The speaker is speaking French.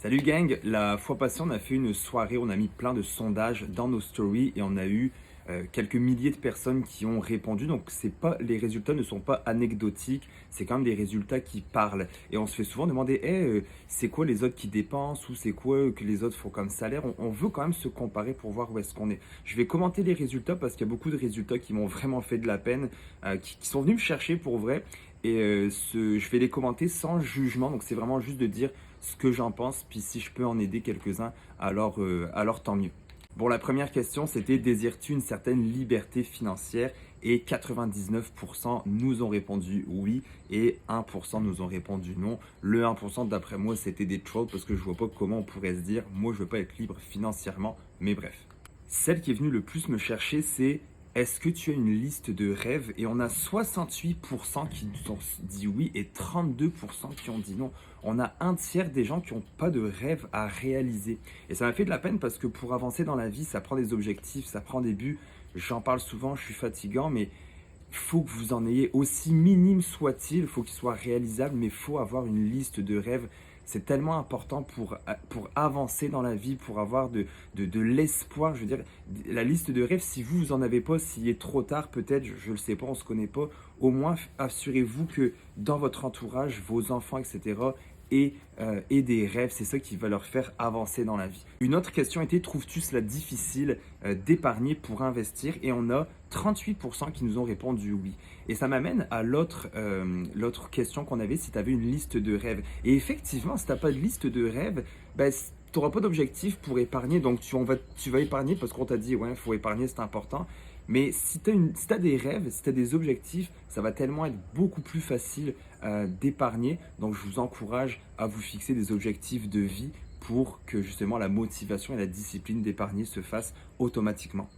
Salut gang, la fois passée on a fait une soirée, on a mis plein de sondages dans nos stories et on a eu quelques milliers de personnes qui ont répondu. Donc les résultats ne sont pas anecdotiques, c'est quand même des résultats qui parlent. Et on se fait souvent demander, c'est quoi les autres qui dépensent ou c'est quoi que les autres font comme salaire. On veut quand même se comparer pour voir où est-ce qu'on est. Je vais commenter les résultats parce qu'il y a beaucoup de résultats qui m'ont vraiment fait de la peine, qui sont venus me chercher pour vrai. Et je vais les commenter sans jugement. Donc c'est vraiment juste de dire ce que j'en pense. Puis si je peux en aider quelques-uns, alors tant mieux. Bon, la première question, c'était désires-tu une certaine liberté financière? Et 99% nous ont répondu oui et 1% nous ont répondu non. Le 1%, d'après moi, c'était des trolls parce que je vois pas comment on pourrait se dire moi je veux pas être libre financièrement, mais bref. Celle qui est venue le plus me chercher, c'est est-ce que tu as une liste de rêves? Et on a 68% qui nous ont dit oui et 32% qui ont dit non. On a un tiers des gens qui n'ont pas de rêve à réaliser. Et ça m'a fait de la peine parce que pour avancer dans la vie, ça prend des objectifs, ça prend des buts. J'en parle souvent, je suis fatigant, mais il faut que vous en ayez, aussi minime soit-il, il faut qu'il soit réalisable, mais il faut avoir une liste de rêves. C'est tellement important pour avancer dans la vie, pour avoir de l'espoir. Je veux dire, la liste de rêves, si vous, vous en avez pas, s'il est trop tard, peut-être, je ne le sais pas, on ne se connaît pas, au moins assurez-vous que dans votre entourage, vos enfants, etc., et des rêves, c'est ça qui va leur faire avancer dans la vie. Une autre question était, trouves-tu cela difficile d'épargner pour investir? Et on a 38% qui nous ont répondu oui. Et ça m'amène à l'autre question qu'on avait, si tu avais une liste de rêves. Et effectivement, si tu n'as pas de liste de rêves, ben, tu n'auras pas d'objectif pour épargner. Donc tu vas épargner parce qu'on t'a dit, ouais, il faut épargner, c'est important. Mais si tu as des rêves, si tu as des objectifs, ça va tellement être beaucoup plus facile d'épargner. Donc je vous encourage à vous fixer des objectifs de vie pour que justement la motivation et la discipline d'épargner se fassent automatiquement.